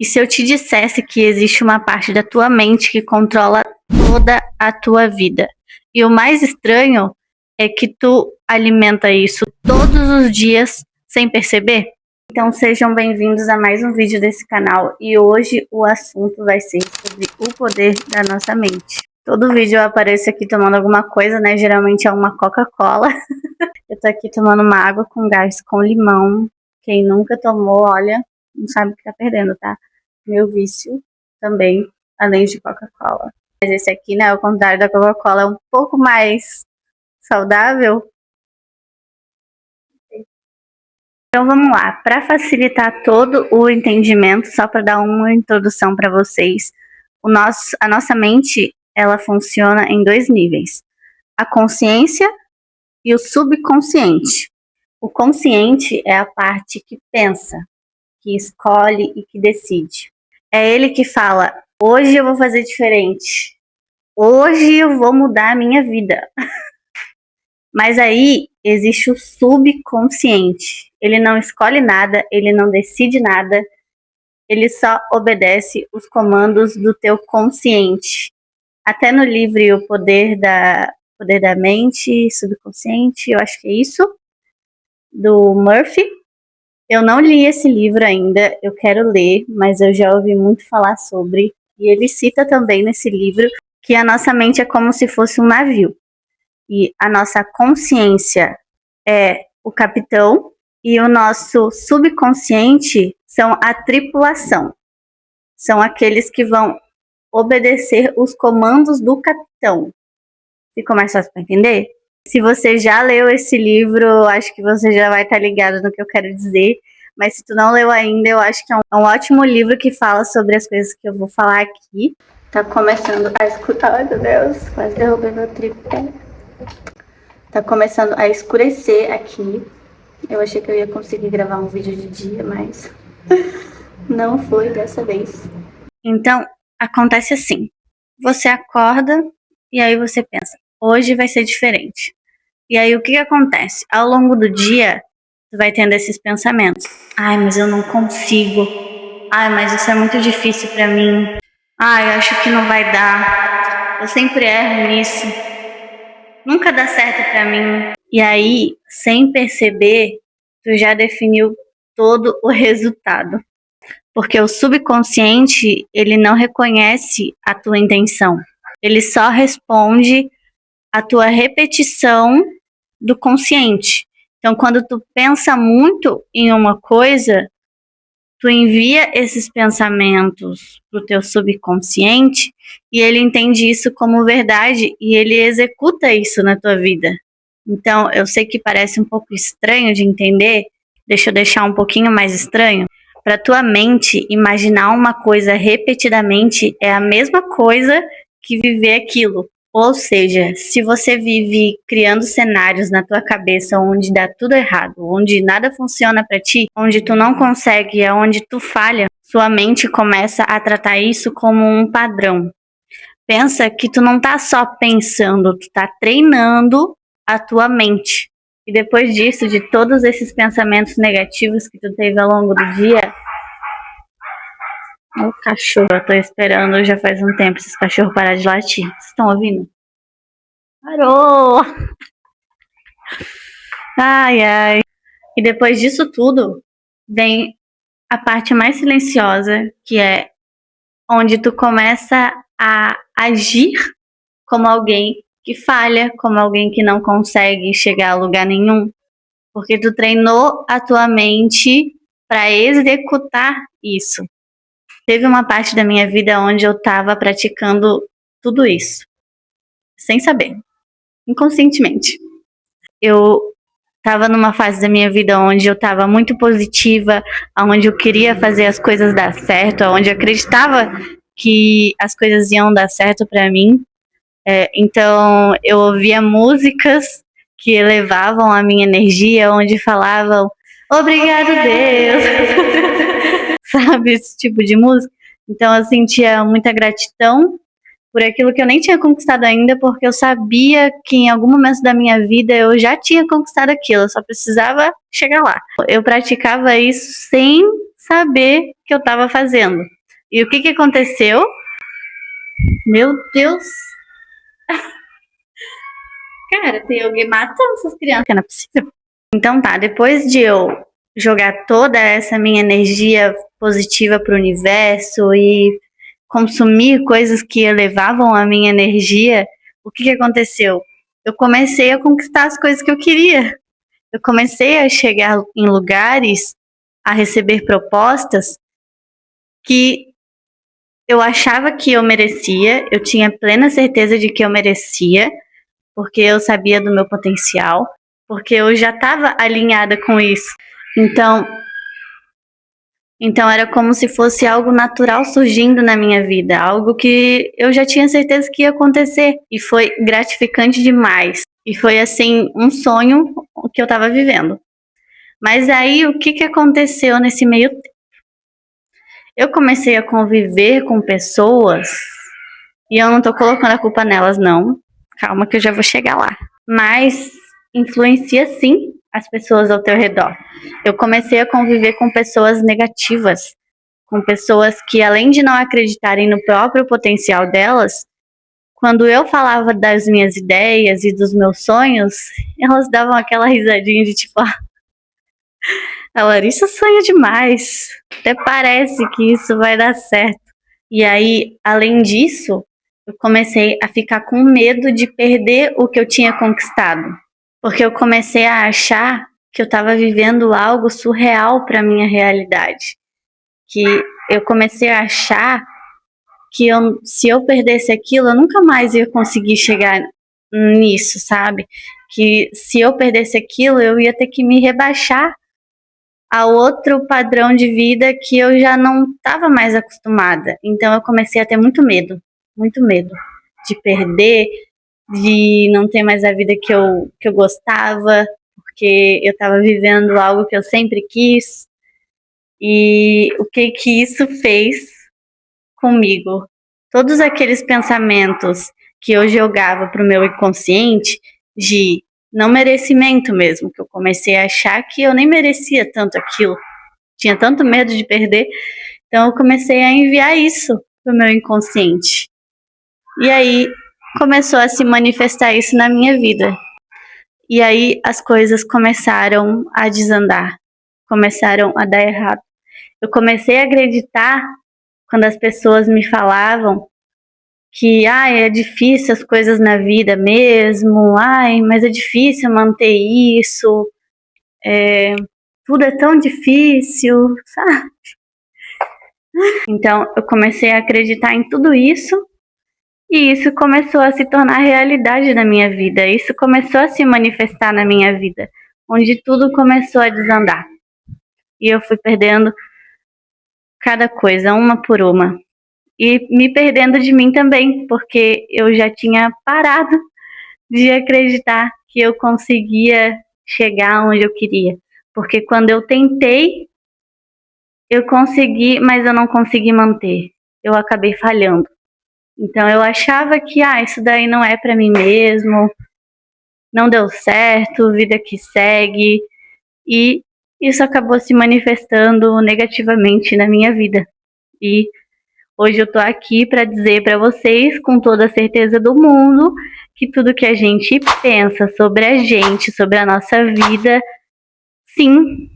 E se eu te dissesse que existe uma parte da tua mente que controla toda a tua vida? E o mais estranho é que tu alimenta isso todos os dias sem perceber? Então sejam bem-vindos a mais um vídeo desse canal. E hoje o assunto vai ser sobre o poder da nossa mente. Todo vídeo eu apareço aqui tomando alguma coisa, né? Geralmente é uma Coca-Cola. Eu tô aqui tomando uma água com gás com limão. Quem nunca tomou, olha, não sabe o que tá perdendo, tá? Meu vício também, além de Coca-Cola. Mas esse aqui, né, ao contrário da Coca-Cola, é um pouco mais saudável. Então vamos lá, para facilitar todo o entendimento, só para dar uma introdução para vocês, a nossa mente, ela funciona em dois níveis: a consciência e o subconsciente. O consciente é a parte que pensa, que escolhe e que decide. É ele que fala: hoje eu vou fazer diferente, hoje eu vou mudar a minha vida. Mas aí existe o subconsciente. Ele não escolhe nada, ele não decide nada, ele só obedece os comandos do teu consciente. Até no livro O Poder da Mente Subconsciente, eu acho que é isso, do Murphy. Eu não li esse livro ainda, eu quero ler, mas eu já ouvi muito falar sobre. E ele cita também nesse livro que a nossa mente é como se fosse um navio. E a nossa consciência é o capitão e o nosso subconsciente são a tripulação. São aqueles que vão obedecer os comandos do capitão. Ficou mais fácil para entender? Se você já leu esse livro, acho que você já vai estar ligado no que eu quero dizer. Mas se tu não leu ainda, eu acho que é um ótimo livro que fala sobre as coisas que eu vou falar aqui. Tá começando a escutar. Ai, meu Deus, quase derrubei meu tripé. Tá começando a escurecer aqui. Eu achei que eu ia conseguir gravar um vídeo de dia, mas não foi dessa vez. Então, acontece assim. Você acorda e aí você pensa: hoje vai ser diferente. E aí o que acontece? Ao longo do dia, tu vai tendo esses pensamentos. Ai, mas eu não consigo. Ai, mas isso é muito difícil pra mim. Ai, eu acho que não vai dar. Eu sempre erro nisso. Nunca dá certo pra mim. E aí, sem perceber, tu já definiu todo o resultado. Porque o subconsciente, ele não reconhece a tua intenção. Ele só responde a tua repetição do consciente. Então, quando tu pensa muito em uma coisa, tu envia esses pensamentos pro teu subconsciente e ele entende isso como verdade e ele executa isso na tua vida. Então, eu sei que parece um pouco estranho de entender, deixa eu deixar um pouquinho mais estranho. Para tua mente, imaginar uma coisa repetidamente é a mesma coisa que viver aquilo. Ou seja, se você vive criando cenários na tua cabeça onde dá tudo errado, onde nada funciona para ti, onde tu não consegue, onde tu falha, sua mente começa a tratar isso como um padrão. Pensa que tu não tá só pensando, tu tá treinando a tua mente. E depois disso, de todos esses pensamentos negativos que tu teve ao longo do dia... O cachorro, eu tô esperando já faz um tempo esses cachorros parar de latir. Vocês estão ouvindo? Parou! Ai, ai. E depois disso tudo, vem a parte mais silenciosa, que é onde tu começa a agir como alguém que falha, como alguém que não consegue chegar a lugar nenhum. Porque tu treinou a tua mente para executar isso. Teve uma parte da minha vida onde eu estava praticando tudo isso, sem saber, inconscientemente. Eu estava numa fase da minha vida onde eu estava muito positiva, onde eu queria fazer as coisas dar certo, onde eu acreditava que as coisas iam dar certo para mim. Então eu ouvia músicas que elevavam a minha energia, onde falavam obrigado Deus, sabe, esse tipo de música. Então eu sentia muita gratidão por aquilo que eu nem tinha conquistado ainda, porque eu sabia que em algum momento da minha vida eu já tinha conquistado aquilo, eu só precisava chegar lá. Eu praticava isso sem saber que eu estava fazendo. E o que aconteceu? Meu Deus! Cara, tem alguém matando essas crianças, não é possível. Então tá, depois de eu jogar toda essa minha energia positiva pro universo e consumir coisas que elevavam a minha energia, o que aconteceu? Eu comecei a conquistar as coisas que eu queria. Eu comecei a chegar em lugares, a receber propostas que eu achava que eu merecia, eu tinha plena certeza de que eu merecia, porque eu sabia do meu potencial, porque eu já estava alinhada com isso. Então era como se fosse algo natural surgindo na minha vida, algo que eu já tinha certeza que ia acontecer, e foi gratificante demais. E foi assim um sonho que eu estava vivendo. Mas aí o que aconteceu nesse meio tempo? Eu comecei a conviver com pessoas, e eu não tô colocando a culpa nelas não, calma que eu já vou chegar lá. Mas influencia sim as pessoas ao teu redor. Eu comecei a conviver com pessoas negativas, com pessoas que, além de não acreditarem no próprio potencial delas, quando eu falava das minhas ideias e dos meus sonhos, elas davam aquela risadinha de tipo, a Larissa sonha demais, até parece que isso vai dar certo. E aí, além disso, eu comecei a ficar com medo de perder o que eu tinha conquistado. Porque eu comecei a achar que eu estava vivendo algo surreal para minha realidade. Que eu comecei a achar que se eu perdesse aquilo, eu nunca mais ia conseguir chegar nisso, sabe? Que se eu perdesse aquilo, eu ia ter que me rebaixar a outro padrão de vida que eu já não estava mais acostumada. Então eu comecei a ter muito medo de perder, de não ter mais a vida que eu gostava, porque eu estava vivendo algo que eu sempre quis. E o que isso fez comigo? Todos aqueles pensamentos que eu jogava para o meu inconsciente de não merecimento mesmo, que eu comecei a achar que eu nem merecia tanto aquilo, tinha tanto medo de perder, então eu comecei a enviar isso para o meu inconsciente. E aí começou a se manifestar isso na minha vida. E aí as coisas começaram a desandar, começaram a dar errado. Eu comecei a acreditar quando as pessoas me falavam que é difícil as coisas na vida mesmo, mas é difícil manter isso, tudo é tão difícil, sabe? Então eu comecei a acreditar em tudo isso, e isso começou a se tornar realidade na minha vida, isso começou a se manifestar na minha vida, onde tudo começou a desandar. E eu fui perdendo cada coisa, uma por uma. E me perdendo de mim também, porque eu já tinha parado de acreditar que eu conseguia chegar onde eu queria. Porque quando eu tentei, eu consegui, mas eu não consegui manter. Eu acabei falhando. Então eu achava que isso daí não é para mim mesmo, não deu certo, vida que segue. E isso acabou se manifestando negativamente na minha vida. E hoje eu tô aqui para dizer para vocês, com toda a certeza do mundo, que tudo que a gente pensa sobre a gente, sobre a nossa vida, sim,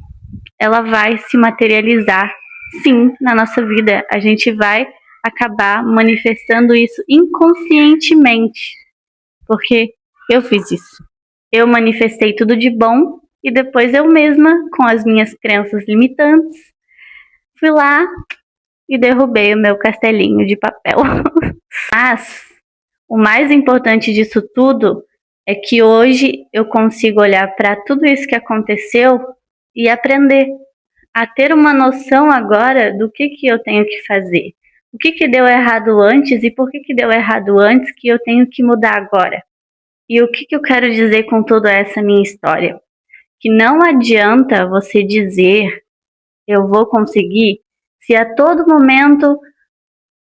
ela vai se materializar, sim, na nossa vida. A gente vai acabar manifestando isso inconscientemente, porque eu fiz isso. Eu manifestei tudo de bom e depois eu mesma, com as minhas crenças limitantes, fui lá e derrubei o meu castelinho de papel. Mas o mais importante disso tudo é que hoje eu consigo olhar para tudo isso que aconteceu e aprender a ter uma noção agora do que eu tenho que fazer. O que deu errado antes e por que deu errado antes que eu tenho que mudar agora. E o que eu quero dizer com toda essa minha história? Que não adianta você dizer eu vou conseguir se a todo momento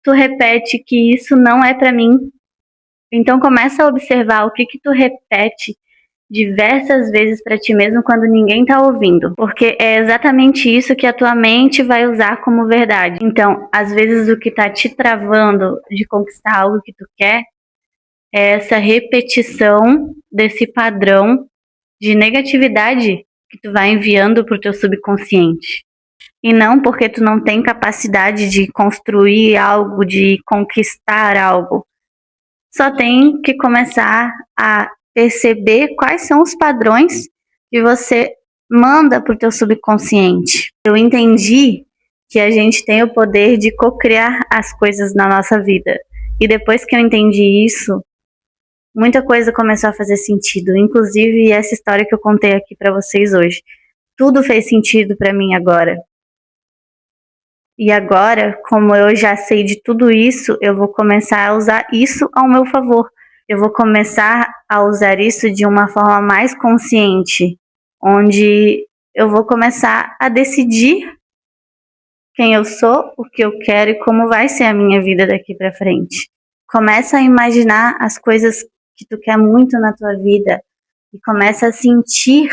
tu repete que isso não é para mim. Então começa a observar o que tu repete diversas vezes para ti mesmo quando ninguém tá ouvindo, porque é exatamente isso que a tua mente vai usar como verdade. Então, às vezes o que tá te travando de conquistar algo que tu quer é essa repetição desse padrão de negatividade que tu vai enviando pro teu subconsciente. E não porque tu não tem capacidade de construir algo, de conquistar algo. Só tem que começar a perceber quais são os padrões que você manda para o teu subconsciente. Eu entendi que a gente tem o poder de co-criar as coisas na nossa vida. E depois que eu entendi isso, muita coisa começou a fazer sentido, inclusive essa história que eu contei aqui para vocês hoje. Tudo fez sentido para mim agora. E agora, como eu já sei de tudo isso, eu vou começar a usar isso ao meu favor. Eu vou começar a usar isso de uma forma mais consciente, onde eu vou começar a decidir quem eu sou, o que eu quero e como vai ser a minha vida daqui para frente. Começa a imaginar as coisas que tu quer muito na tua vida e começa a sentir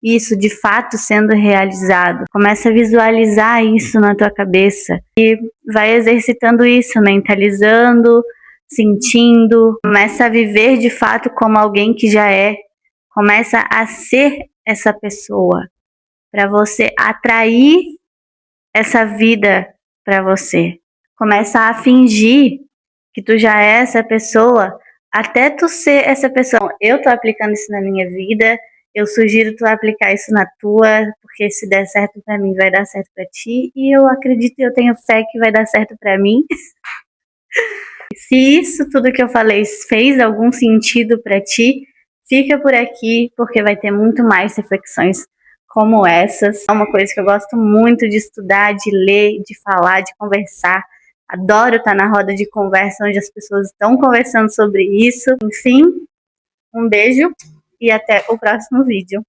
isso de fato sendo realizado. Começa a visualizar isso na tua cabeça e vai exercitando isso, mentalizando, sentindo. Começa a viver de fato como alguém que já é. Começa a ser essa pessoa para você atrair essa vida para você. Começa a fingir que tu já é essa pessoa até tu ser essa pessoa. Eu tô aplicando isso na minha vida. Eu sugiro tu aplicar isso na tua, porque se der certo pra mim, vai dar certo pra ti. E eu acredito e eu tenho fé que vai dar certo pra mim. Se isso tudo que eu falei fez algum sentido pra ti, fica por aqui, porque vai ter muito mais reflexões como essas. É uma coisa que eu gosto muito de estudar, de ler, de falar, de conversar. Adoro estar na roda de conversa onde as pessoas estão conversando sobre isso. Enfim, um beijo e até o próximo vídeo.